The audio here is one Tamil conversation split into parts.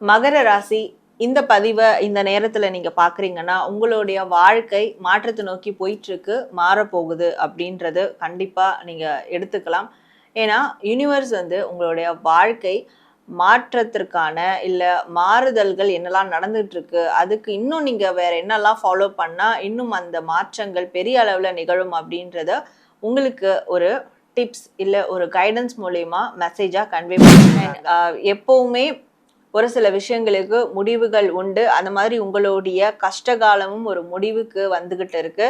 மகர ராசி இந்த பதிவை இந்த நேரத்துல நீங்க பாக்குறீங்கன்னா உங்களுடைய வாழ்க்கை மாற்றத்தை நோக்கி போயிட்டு இருக்கு, மாறப்போகுது அப்படின்றது கண்டிப்பா நீங்க எடுத்துக்கலாம். ஏன்னா யூனிவர்ஸ் உங்களுடைய வாழ்க்கை மாற்றத்திற்கான இல்ல மாறுதல்கள் என்னெல்லாம் நடந்துட்டு இருக்கு, அதுக்கு இன்னும் நீங்க வேற என்னெல்லாம் ஃபாலோ பண்ணா இன்னும் அந்த மாற்றங்கள் பெரிய அளவுல நிகழும் அப்படின்றத உங்களுக்கு ஒரு டிப்ஸ் இல்ல ஒரு கைடன்ஸ் மூலயமா மெசேஜா கன்வே பண்ணுறாங்க. எப்பவுமே ஒரு சில விஷயங்களுக்கு முடிவுகள் உண்டு. அந்த மாதிரி உங்களுடைய கஷ்டகாலமும் ஒரு முடிவுக்கு வந்துகிட்டு இருக்கு.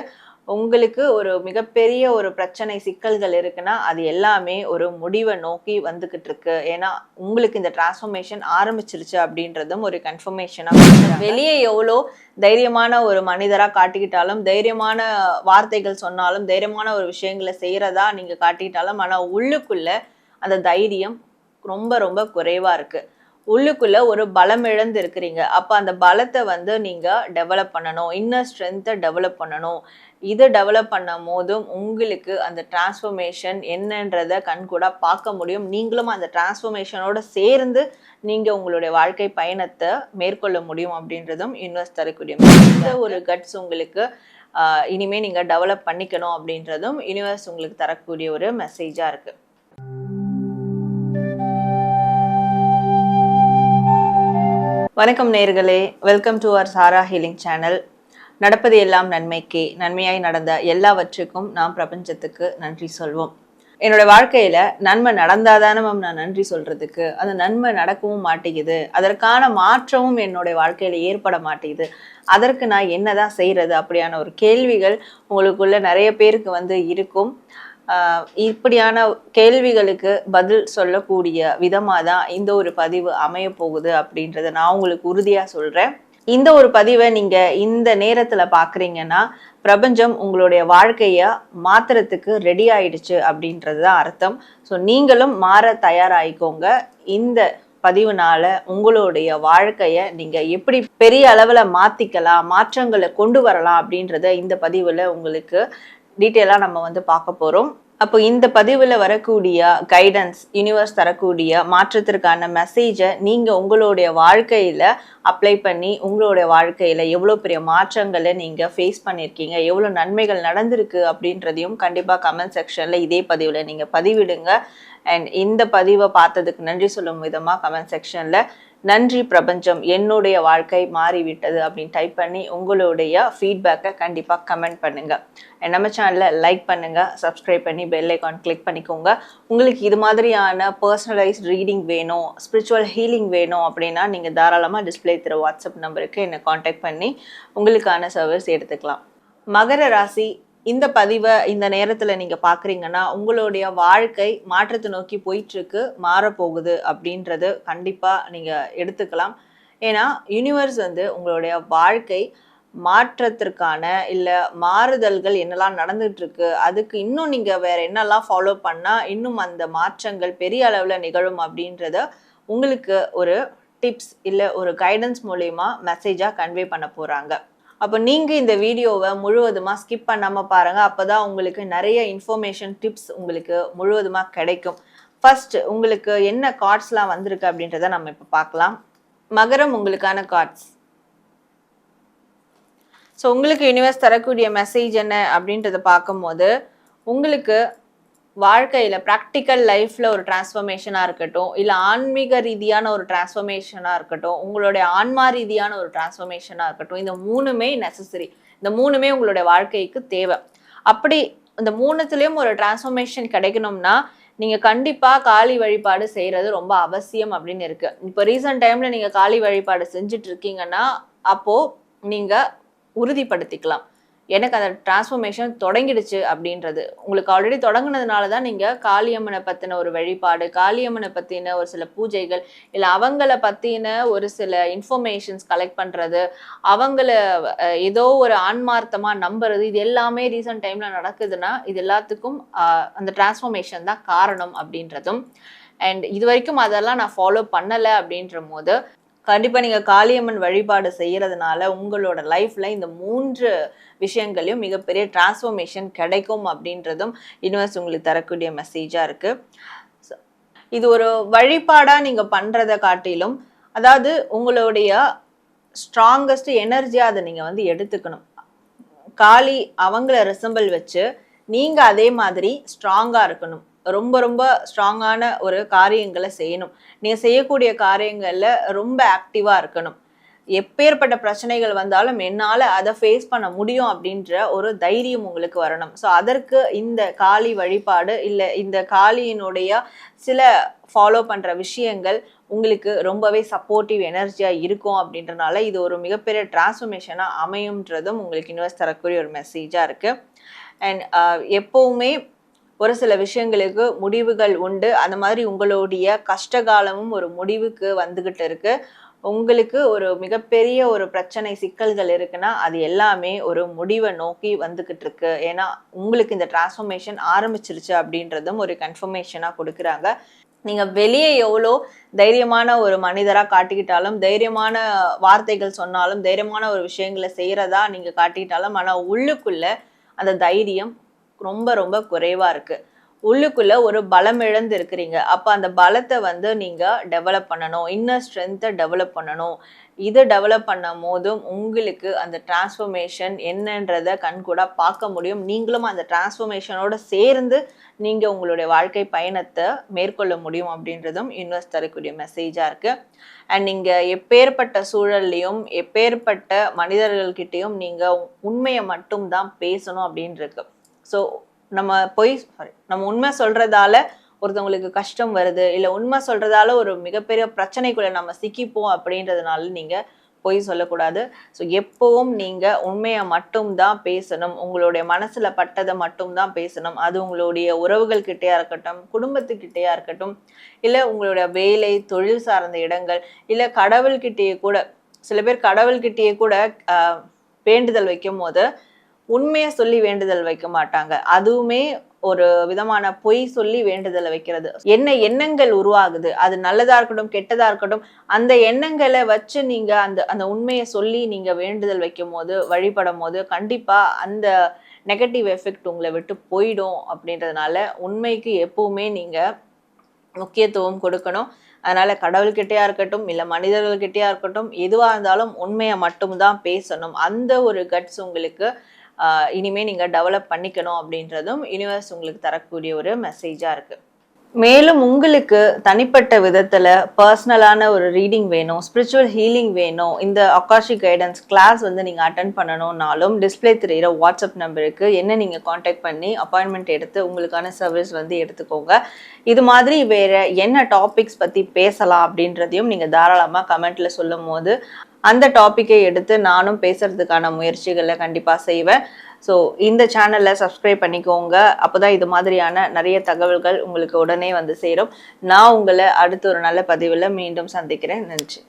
உங்களுக்கு ஒரு மிகப்பெரிய ஒரு பிரச்சனை சிக்கல்கள் இருக்குன்னா அது எல்லாமே ஒரு முடிவை நோக்கி வந்துகிட்டு இருக்கு. ஏன்னா உங்களுக்கு இந்த டிரான்ஸ்ஃபர்மேஷன் ஆரம்பிச்சிருச்சு அப்படின்றதும் ஒரு கன்ஃபர்மேஷனா. வெளியே எவ்வளோ தைரியமான ஒரு மனிதரா காட்டிக்கிட்டாலும், தைரியமான வார்த்தைகள் சொன்னாலும், தைரியமான ஒரு விஷயங்களை செய்யறதா நீங்க காட்டிக்கிட்டாலும், ஆனா உள்ளுக்குள்ள அந்த தைரியம் ரொம்ப ரொம்ப குறைவா இருக்கு. உள்ளுக்குள்ள ஒரு பலம் இழந்து இருக்கிறீங்க. அப்ப அந்த பலத்தை நீங்க டெவலப் பண்ணணும். இன்னர் ஸ்ட்ரென்த்தை டெவலப் பண்ணணும். இதை டெவலப் பண்ணும் போதும் உங்களுக்கு அந்த டிரான்ஸ்ஃபர்மேஷன் என்னன்றதை கண்கூடா பார்க்க முடியும். நீங்களும் அந்த டிரான்ஸ்ஃபர்மேஷனோட சேர்ந்து நீங்க உங்களுடைய வாழ்க்கை பயணத்தை மேற்கொள்ள முடியும் அப்படின்றதும் யூனிவர்ஸ் தரக்கூடிய ஒரு கட்ஸ் உங்களுக்கு இனிமே நீங்க டெவலப் பண்ணிக்கணும் அப்படின்றதும் யூனிவர்ஸ் உங்களுக்கு தரக்கூடிய ஒரு மெசேஜா இருக்கு. வணக்கம் நேயர்களே, welcome to our Sara healing channel. நடப்பது எல்லாம் நன்மைக்கே, நன்மையாய் நடந்த எல்லாவற்றுக்கும் நாம் பிரபஞ்சத்துக்கு நன்றி சொல்வோம். என்னோட வாழ்க்கையில நன்மை நடந்தாதானே நான் நன்றி சொல்றதுக்கு, அந்த நன்மை நடக்கவும் மாட்டேங்குது, அதற்கான மாற்றமும் என்னுடைய வாழ்க்கையில ஏற்பட மாட்டேங்குது, அதற்கு நான் என்னதான் செய்யறது அப்படியான ஒரு கேள்விகள் உங்களுக்குள்ள நிறைய பேருக்கு இருக்கும். இப்படியான கேள்விகளுக்கு பதில் சொல்லக்கூடிய விதமாக தான் இந்த ஒரு பதிவு அமைய போகுது அப்படின்றத நான் உங்களுக்கு உறுதியா சொல்றேன். இந்த ஒரு பதிவை நீங்க இந்த நேரத்துல பாக்குறீங்கன்னா பிரபஞ்சம் உங்களுடைய வாழ்க்கைய மாத்துறதுக்கு ரெடி ஆயிடுச்சு அப்படின்றது தான் அர்த்தம். ஸோ நீங்களும் மாற தயாராகிக்கோங்க. இந்த பதிவுனால உங்களுடைய வாழ்க்கைய நீங்க எப்படி பெரிய அளவுல மாத்திக்கலாம், மாற்றங்களை கொண்டு வரலாம் அப்படின்றத இந்த பதிவுல உங்களுக்கு டீட்டெயிலா நம்ம பார்க்க போறோம். அப்போ இந்த பதிவுல வரக்கூடிய கைடன்ஸ், யூனிவர்ஸ் தரக்கூடிய மாற்றத்திற்கான மெசேஜை நீங்க உங்களுடைய வாழ்க்கையில அப்ளை பண்ணி உங்களுடைய வாழ்க்கையில எவ்வளோ பெரிய மாற்றங்களை நீங்க ஃபேஸ் பண்ணியிருக்கீங்க, எவ்வளோ நன்மைகள் நடந்திருக்கு அப்படின்றதையும் கண்டிப்பா கமெண்ட் செக்ஷன்ல இதே பதிவுல நீங்க பதிவிடுங்க. அண்ட் இந்த பதிவை பார்த்ததுக்கு நன்றி சொல்லும் விதமா கமெண்ட் செக்ஷன்ல நன்றி பிரபஞ்சம், என்னுடைய வாழ்க்கை மாறிவிட்டது அப்படின்னு டைப் பண்ணி உங்களுடைய ஃபீட்பேக்கை கண்டிப்பாக கமெண்ட் பண்ணுங்க. நம்ம சேனலை லைக் பண்ணுங்க, சப்ஸ்கிரைப் பண்ணி பெல் ஐக்கான் கிளிக் பண்ணிக்கோங்க. உங்களுக்கு இது மாதிரியான பர்சனலைஸ்ட் ரீடிங் வேணும், ஸ்பிரிச்சுவல் ஹீலிங் வேணும் அப்படின்னா நீங்கள் தாராளமாக டிஸ்பிளே தர வாட்ஸ்அப் நம்பருக்கு என்னை காண்டாக்ட் பண்ணி உங்களுக்கான சர்வீஸ் எடுத்துக்கலாம். மகர ராசி இந்த பதிவை இந்த நேரத்துல நீங்க பாக்குறீங்கன்னா உங்களுடைய வாழ்க்கை மாற்றத்தை நோக்கி போயிட்டு இருக்கு, மாறப்போகுது அப்படின்றது கண்டிப்பா நீங்க எடுத்துக்கலாம். ஏன்னா யூனிவர்ஸ் உங்களுடைய வாழ்க்கை மாற்றத்திற்கான இல்ல மாறுதல்கள் என்னெல்லாம் நடந்துட்டு இருக்கு, அதுக்கு இன்னும் நீங்க வேற என்னெல்லாம் ஃபாலோ பண்ணா இன்னும் அந்த மாற்றங்கள் பெரிய அளவுல நிகழும் அப்படின்றத உங்களுக்கு ஒரு டிப்ஸ் இல்ல ஒரு கைடன்ஸ் மூலயமா மெசேஜா கன்வே பண்ண போறாங்க. அப்போ நீங்கள் இந்த வீடியோவை முழுவதுமாக ஸ்கிப் பண்ணாமல் பாருங்கள். அப்போ தான் உங்களுக்கு நிறைய இன்ஃபர்மேஷன் டிப்ஸ் உங்களுக்கு முழுவதுமாக கிடைக்கும். ஃபர்ஸ்ட் உங்களுக்கு என்ன கார்ட்ஸ்லாம் வந்திருக்கு அப்படின்றத நம்ம இப்போ பார்க்கலாம். மகரம் உங்களுக்கான கார்ட்ஸ். ஸோ உங்களுக்கு யூனிவர்ஸ் தரக்கூடிய மெசேஜ் என்ன அப்படின்றத பார்க்கும்போது உங்களுக்கு வாழ்க்கையில் ப்ராக்டிக்கல் லைஃப்பில் ஒரு டிரான்ஸ்ஃபர்மேஷனாக இருக்கட்டும், இல்லை ஆன்மீக ரீதியான ஒரு டிரான்ஸ்ஃபர்மேஷனாக இருக்கட்டும், உங்களுடைய ஆன்மா ரீதியான ஒரு டிரான்ஸ்ஃபர்மேஷனாக இருக்கட்டும், இந்த மூணுமே நெசசரி. இந்த மூணுமே உங்களுடைய வாழ்க்கைக்கு தேவை. அப்படி இந்த மூணுத்துலேயும் ஒரு டிரான்ஸ்ஃபர்மேஷன் கிடைக்கணும்னா நீங்கள் கண்டிப்பாக காளி வழிபாடு செய்கிறது ரொம்ப அவசியம் அப்படின்னு இருக்குது. இப்போ ரீசன்ட் டைமில் நீங்கள் காளி வழிபாடு செஞ்சுட்டு இருக்கீங்கன்னா அப்போது நீங்கள் உறுதிப்படுத்திக்கலாம், எனக்கு அந்த டிரான்ஸ்ஃபர்மேஷன் தொடங்கிடுச்சு அப்படின்றது. உங்களுக்கு ஆல்ரெடி தொடங்கினதுனால தான் நீங்கள் காளியம்மனை பற்றின ஒரு வழிபாடு, காளியம்மனை பற்றின ஒரு சில பூஜைகள், இல்லை அவங்கள பற்றின ஒரு சில இன்ஃபர்மேஷன்ஸ் கலெக்ட் பண்ணுறது, அவங்கள ஏதோ ஒரு ஆன்மார்த்தமாக நம்புறது, இது எல்லாமே ரீசன்ட் டைமில் நடக்குதுன்னா இது எல்லாத்துக்கும் அந்த டிரான்ஸ்ஃபர்மேஷன் தான் காரணம் அப்படின்றதும். அண்ட் இது வரைக்கும் அதெல்லாம் நான் ஃபாலோ பண்ணலை அப்படின்ற போது கண்டிப்பாக நீங்கள் காளியம்மன் வழிபாடு செய்கிறதுனால உங்களோட லைஃப்பில் இந்த 3 விஷயங்களையும் மிகப்பெரிய டிரான்ஸ்ஃபர்மேஷன் கிடைக்கும் அப்படின்றதும் யூனிவர்ஸ் உங்களுக்கு தரக்கூடிய மெசேஜாக இருக்குது. இது ஒரு வழிபாடாக நீங்கள் பண்ணுறதை காட்டிலும் அதாவது உங்களுடைய ஸ்ட்ராங்கஸ்ட் எனர்ஜியா அதை நீங்க வந்து எடுத்துக்கணும். காளி அவங்கள ரிசம்பிள் வச்சு நீங்க அதே மாதிரி ஸ்ட்ராங்கா இருக்கணும். ரொம்ப ரொம்ப ஸ்ட்ராங்கான ஒரு காரியங்களை செய்யணும். நீங்க செய்யக்கூடிய காரியங்கள்ல ரொம்ப ஆக்டிவா இருக்கணும். எப்பேற்பட்ட பிரச்சனைகள் வந்தாலும் என்னால அதை ஃபேஸ் பண்ண முடியும் அப்படின்ற ஒரு தைரியம் உங்களுக்கு வரணும். ஸோ அதற்கு இந்த காளி வழிபாடு இல்லை இந்த காளியினுடைய சில ஃபாலோ பண்ற விஷயங்கள் உங்களுக்கு ரொம்பவே சப்போர்ட்டிவ் எனர்ஜியா இருக்கும் அப்படின்றனால இது ஒரு மிகப்பெரிய டிரான்ஸ்ஃபர்மேஷனா அமையும்ன்றதும் உங்களுக்கு யூனிவர்ஸ் தரக்கூடிய ஒரு மெசேஜா இருக்கு. அண்ட் எப்பவுமே ஒரு சில விஷயங்களுக்கு முடிவுகள் உண்டு. அந்த மாதிரி உங்களுடைய கஷ்டகாலமும் ஒரு முடிவுக்கு வந்துகிட்டு இருக்கு. உங்களுக்கு ஒரு மிகப்பெரிய ஒரு பிரச்சனை சிக்கல்கள் இருக்குன்னா அது எல்லாமே ஒரு முடிவை நோக்கி வந்துகிட்டு இருக்கு. ஏன்னா உங்களுக்கு இந்த டிரான்ஸ்ஃபர்மேஷன் ஆரம்பிச்சிருச்சு அப்படின்றதும் ஒரு கன்ஃபர்மேஷனா கொடுக்குறாங்க. நீங்க வெளியே எவ்வளோ தைரியமான ஒரு மனிதரா காட்டிக்கிட்டாலும், தைரியமான வார்த்தைகள் சொன்னாலும், தைரியமான ஒரு விஷயங்களை செய்யறதா நீங்க காட்டிக்கிட்டாலும், ஆனா உள்ளுக்குள்ள அந்த தைரியம் ரொம்ப ரொம்ப குறைவா இருக்கு. உள்ளுக்குள்ள ஒரு பலம் இழந்து இருக்கிறீங்க. அப்ப அந்த பலத்தை வந்து நீங்க டெவலப் பண்ணணும். இன்னர் ஸ்ட்ரென்த்தை டெவலப் பண்ணணும். இதை டெவலப் பண்ணும் போதும் உங்களுக்கு அந்த டிரான்ஸ்ஃபர்மேஷன் என்னன்றதை கண்கூடா பார்க்க முடியும். நீங்களும் அந்த டிரான்ஸ்ஃபர்மேஷனோட சேர்ந்து நீங்க உங்களுடைய வாழ்க்கை பயணத்தை மேற்கொள்ள முடியும் அப்படின்றதும் யூனிவர்ஸ் தரக்கூடிய மெசேஜா இருக்கு. அண்ட் நீங்க எப்பேற்பட்ட சூழல்லையும் எப்பேற்பட்ட மனிதர்கள்கிட்டையும் நீங்க உண்மையை மட்டும் தான் பேசணும் அப்படின்னு இருக்கு. ஸோ நம்ம உண்மை சொல்றதால ஒருத்தவங்களுக்கு கஷ்டம் வருது, இல்ல உண்மை சொல்றதால ஒரு மிகப்பெரிய பிரச்சனைக்குள்ள நம்ம சிக்கிப்போம் அப்படின்றதுனால நீங்க பொய் சொல்லக்கூடாது. ஸோ எப்பவும் நீங்க உண்மையை மட்டும் தான் பேசணும். உங்களுடைய மனசுல பட்டதை மட்டும் தான் பேசணும். அது உங்களுடைய உறவுகள் கிட்டையா இருக்கட்டும், குடும்பத்துக்கிட்டையா இருக்கட்டும், இல்ல உங்களுடைய வேலை தொழில் சார்ந்த இடங்கள், இல்ல கடவுள்கிட்டயே கூட. சில பேர் கடவுள்கிட்டயே கூட வேண்டுதல் வைக்கும் போது உண்மையை சொல்லி வேண்டுதல் வைக்க மாட்டாங்க. அதுவுமே ஒரு விதமான பொய் சொல்லி வேண்டுதலை வைக்கிறது. என்ன எண்ணங்கள் உருவாகுது, அது நல்லதா இருக்கட்டும் கெட்டதா இருக்கட்டும், அந்த எண்ணங்களை வச்சு நீங்க அந்த அந்த உண்மையை சொல்லி நீங்க வேண்டுதல் வைக்கும் போது வழிபடும் போது கண்டிப்பா அந்த நெகட்டிவ் எஃபெக்ட் உங்களை விட்டு போயிடும். அப்படின்றதுனால உண்மைக்கு எப்பவுமே நீங்க முக்கியத்துவம் கொடுக்கணும். அதனால கடவுள்கிட்டயா இருக்கட்டும், இல்ல மனிதர்கள்கிட்டயா இருக்கட்டும், எதுவா இருந்தாலும் உண்மையை மட்டும்தான் பேசணும். அந்த ஒரு கட்ஸ் உங்களுக்கு இனிமே நீங்க டெவலப் பண்ணிக்கணும் அப்படின்றதும் யூனிவர்ஸ் உங்களுக்கு தரக்கூடிய ஒரு மெசேஜா இருக்கு. மேலும் உங்களுக்கு தனிப்பட்ட விதத்துல பர்சனலான ஒரு ரீடிங் வேணும், ஸ்பிரிச்சுவல் ஹீலிங் வேணும், இந்த அகாஷிக் கைடன்ஸ் கிளாஸ் வந்து நீங்க அட்டென்ட் பண்ணணும்னாலும் டிஸ்பிளே தெரியிற வாட்ஸ்அப் நம்பருக்கு என்ன நீங்க காண்டாக்ட் பண்ணி அப்பாயின்மெண்ட் எடுத்து உங்களுக்கான சர்வீஸ் வந்து எடுத்துக்கோங்க. இது மாதிரி வேற என்ன டாபிக்ஸ் பத்தி பேசலாம் அப்படின்றதையும் நீங்க தாராளமா கமெண்ட்ல சொல்லும் போது அந்த டாப்பிக்கை எடுத்து நானும் பேசுறதுக்கான முயற்சிகளை கண்டிப்பா செய்வேன். ஸோ இந்த சேனலை சப்ஸ்கிரைப் பண்ணிக்கோங்க. அப்போதான் இது மாதிரியான நிறைய தகவல்கள் உங்களுக்கு உடனே வந்து சேரும். நான் உங்களை அடுத்த ஒரு நல்ல பதிவில் மீண்டும் சந்திக்கிறேன். நன்றி.